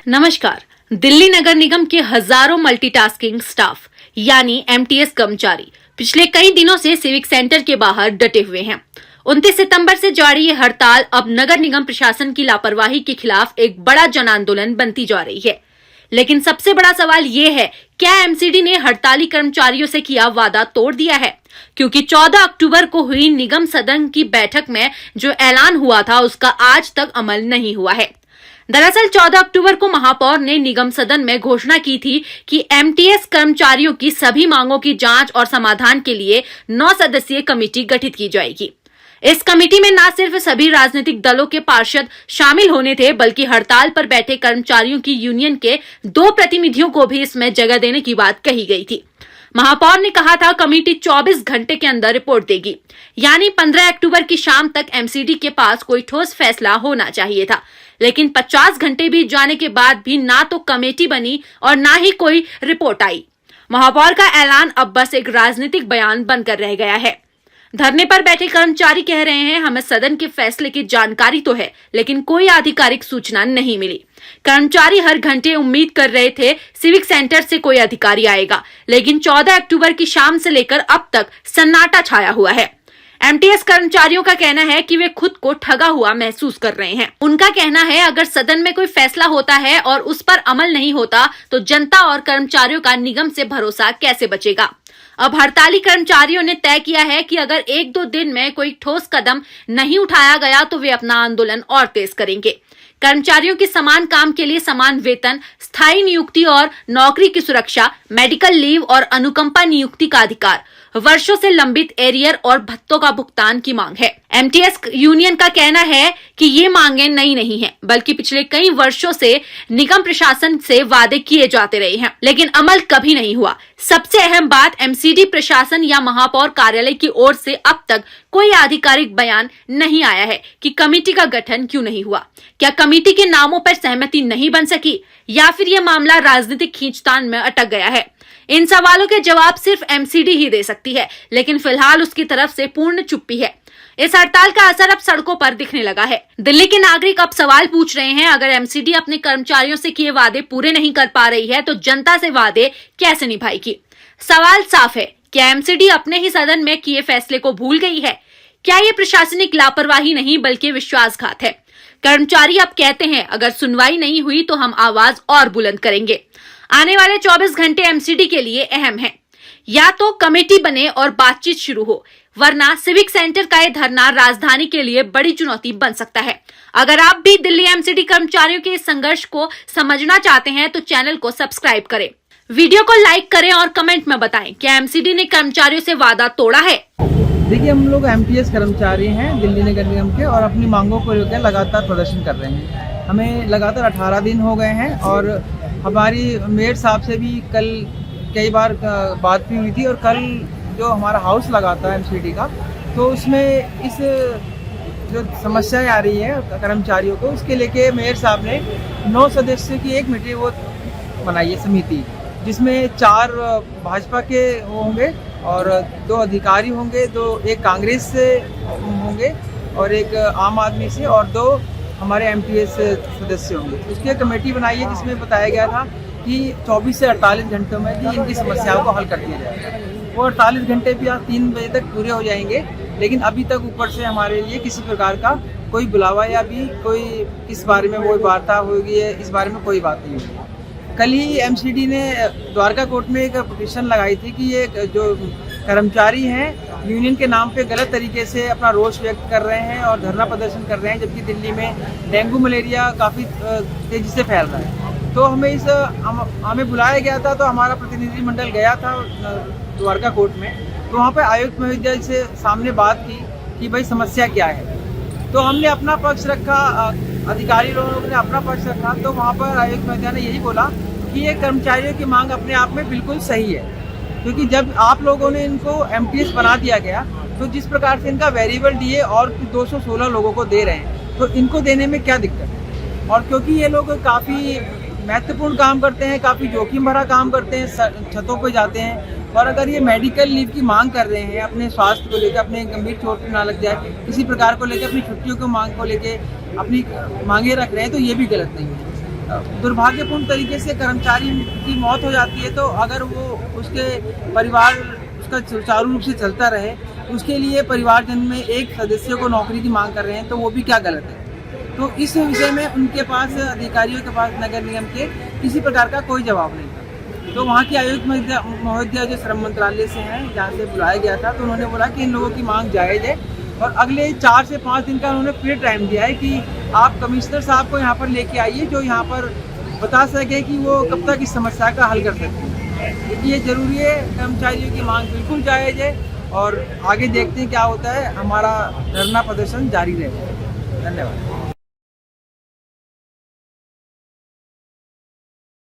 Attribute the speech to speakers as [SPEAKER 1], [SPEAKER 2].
[SPEAKER 1] नमस्कार। दिल्ली नगर निगम के हजारों मल्टीटास्किंग स्टाफ यानी एमटीएस कर्मचारी पिछले कई दिनों से सिविक सेंटर के बाहर डटे हुए हैं। 29 सितंबर से जारी ये हड़ताल अब नगर निगम प्रशासन की लापरवाही के खिलाफ एक बड़ा जन आंदोलन बनती जा रही है। लेकिन सबसे बड़ा सवाल ये है, क्या एमसीडी ने हड़ताली कर्मचारियों से किया वादा तोड़ दिया है? क्योंकि 14 अक्टूबर को हुई निगम सदन की बैठक में जो ऐलान हुआ था उसका आज तक अमल नहीं हुआ है। दरअसल 14 अक्टूबर को महापौर ने निगम सदन में घोषणा की थी कि एमटीएस कर्मचारियों की सभी मांगों की जांच और समाधान के लिए 9 सदस्यीय कमेटी गठित की जाएगी। इस कमेटी में न सिर्फ सभी राजनीतिक दलों के पार्षद शामिल होने थे, बल्कि हड़ताल पर बैठे कर्मचारियों की यूनियन के 2 प्रतिनिधियों को भी इसमें जगह देने की बात कही गई थी। महापौर ने कहा था कमेटी 24 घंटे के अंदर रिपोर्ट देगी, यानी 15 अक्टूबर की शाम तक एमसीडी के पास कोई ठोस फैसला होना चाहिए था। लेकिन 50 घंटे बीत जाने के बाद भी ना तो कमेटी बनी और ना ही कोई रिपोर्ट आई। महापौर का ऐलान अब बस एक राजनीतिक बयान बनकर रह गया है। धरने पर बैठे कर्मचारी कह रहे हैं, हमें सदन के फैसले की जानकारी तो है, लेकिन कोई आधिकारिक सूचना नहीं मिली। कर्मचारी हर घंटे उम्मीद कर रहे थे सिविक सेंटर से कोई अधिकारी आएगा, लेकिन 14 अक्टूबर की शाम से लेकर अब तक सन्नाटा छाया हुआ है। एमटीएस कर्मचारियों का कहना है कि वे खुद को ठगा हुआ महसूस कर रहे हैं। उनका कहना है, अगर सदन में कोई फैसला होता है और उस पर अमल नहीं होता तो जनता और कर्मचारियों का निगम से भरोसा कैसे बचेगा। अब हड़ताली कर्मचारियों ने तय किया है कि अगर 1-2 दिन में कोई ठोस कदम नहीं उठाया गया तो वे अपना आंदोलन और तेज करेंगे। कर्मचारियों के समान काम के लिए समान वेतन, स्थायी नियुक्ति और नौकरी की सुरक्षा, मेडिकल लीव और अनुकंपा नियुक्ति का अधिकार, वर्षों से लंबित एरियर और भत्तों का भुगतान की मांग है। एमटीएस यूनियन का कहना है कि ये मांगे नई नहीं है, बल्कि पिछले कई वर्षों से निगम प्रशासन से वादे किए जाते रहे हैं, लेकिन अमल कभी नहीं हुआ। सबसे अहम बात, एमसीडी प्रशासन या महापौर कार्यालय की ओर से अब तक कोई आधिकारिक बयान नहीं आया है कि कमेटी का गठन क्यों नहीं हुआ। क्या कमेटी के नामों पर सहमति नहीं बन सकी, या फिर यह मामला राजनीतिक खींचतान में अटक गया है? इन सवालों के जवाब सिर्फ एमसीडी ही दे सकती है, लेकिन फिलहाल उसकी तरफ से पूर्ण चुप्पी है। इस हड़ताल का असर अब सड़कों पर दिखने लगा है। दिल्ली के नागरिक अब सवाल पूछ रहे हैं, अगर एमसीडी अपने कर्मचारियों से किए वादे पूरे नहीं कर पा रही है तो जनता से वादे कैसे निभाएगी? सवाल साफ है, क्या एमसीडी अपने ही सदन में किए फैसले को भूल गई है? क्या ये प्रशासनिक लापरवाही नहीं बल्कि विश्वासघात है? कर्मचारी अब कहते हैं, अगर सुनवाई नहीं हुई तो हम आवाज और बुलंद करेंगे। आने वाले 24 घंटे एमसीडी के लिए अहम है। या तो कमेटी बने और बातचीत शुरू हो, वरना सिविक सेंटर का ये धरना राजधानी के लिए बड़ी चुनौती बन सकता है। अगर आप भी दिल्ली एमसीडी कर्मचारियों के इस संघर्ष को समझना चाहते हैं तो चैनल को सब्सक्राइब करें, वीडियो को लाइक करें और कमेंट में बताएं, क्या एमसीडी ने कर्मचारियों से वादा तोड़ा है?
[SPEAKER 2] देखिए, हम लोग एमटीएस कर्मचारी हैं दिल्ली नगर निगम के, और अपनी मांगों को लेकर लगातार प्रदर्शन कर रहे हैं। हमें लगातार 18 दिन हो गए हैं और हमारी मेयर साहब से भी कल कई बार बात भी हुई थी, और कल जो हमारा हाउस लगा था एमसीडी का, तो उसमें इस जो समस्याएं आ रही है कर्मचारियों को, उसके लेके मेयर साहब ने 9 सदस्यों की एक मीटिंग वो बनाई है समिति, जिसमें 4 भाजपा के होंगे और 2 अधिकारी होंगे, 2 एक कांग्रेस से होंगे और एक आम आदमी से, और 2 हमारे एमटीएस सदस्य होंगे। उसकी कमेटी बनाई है जिसमें बताया गया था कि 24 से 48 घंटों में भी इनकी समस्याओं को हल कर दिया जाएगा। वो 48 घंटे भी आज 3 बजे तक पूरे हो जाएंगे, लेकिन अभी तक ऊपर से हमारे लिए किसी प्रकार का कोई बुलावा या भी कोई इस बारे में कोई वार्ता होगी है, इस बारे में कोई बात नहीं हुई। कल ही एमसीडी ने द्वारका कोर्ट में एक पिटीशन लगाई थी कि ये जो कर्मचारी हैं यूनियन के नाम पे गलत तरीके से अपना रोष व्यक्त कर रहे हैं और धरना प्रदर्शन कर रहे हैं, जबकि दिल्ली में डेंगू मलेरिया काफ़ी तेज़ी से फैल रहा है। तो हमें बुलाया गया था, तो हमारा प्रतिनिधि मंडल गया था द्वारका कोर्ट में, तो वहाँ पर आयुक्त महोदय से सामने बात की कि भाई समस्या क्या है। तो हमने अपना पक्ष रखा, अधिकारी लोगों ने अपना पक्ष रखा, तो वहाँ पर आयुक्त महोदय ने यही बोला कि ये कर्मचारियों की मांग अपने आप में बिल्कुल सही है, क्योंकि जब आप लोगों ने इनको एमटीएस बना दिया गया तो जिस प्रकार से इनका वेरिएबल डीए और 216 लोगों को दे रहे हैं, तो इनको देने में क्या दिक्कत है? और क्योंकि ये लोग काफ़ी महत्वपूर्ण काम करते हैं, काफ़ी जोखिम भरा काम करते हैं, छतों पर जाते हैं, और अगर ये मेडिकल लीव की मांग कर रहे हैं अपने स्वास्थ्य को लेकर, अपने गंभीर चोट ना लग जाए किसी प्रकार को लेकर, अपनी छुट्टियों की मांग को लेकर अपनी मांगे रख रहे हैं, तो ये भी गलत नहीं है। दुर्भाग्यपूर्ण तरीके से कर्मचारी की मौत हो जाती है, तो अगर वो उसके परिवार उसका सुचारू रूप से चलता रहे, उसके लिए परिवारजन में एक सदस्य को नौकरी की मांग कर रहे हैं, तो वो भी क्या गलत है। तो इस विषय में उनके पास, अधिकारियों के पास नगर निगम के किसी प्रकार का कोई जवाब नहीं था। तो वहाँ की आयुक्त महोदया जो श्रम मंत्रालय से हैं, जहाँ से बुलाया गया था, तो उन्होंने बोला कि इन लोगों की मांग जायज़ है और अगले 4 से 5 दिन का उन्होंने फिर टाइम दिया है कि आप कमिश्नर साहब को यहाँ पर लेके आइए, जो यहाँ पर बता सके कि वो कब तक इस समस्या का हल कर सकते हैं। ये ज़रूरी है, कर्मचारियों की मांग बिल्कुल जायज़ है और आगे देखते हैं क्या होता है। हमारा धरना प्रदर्शन जारी रहेगा। धन्यवाद।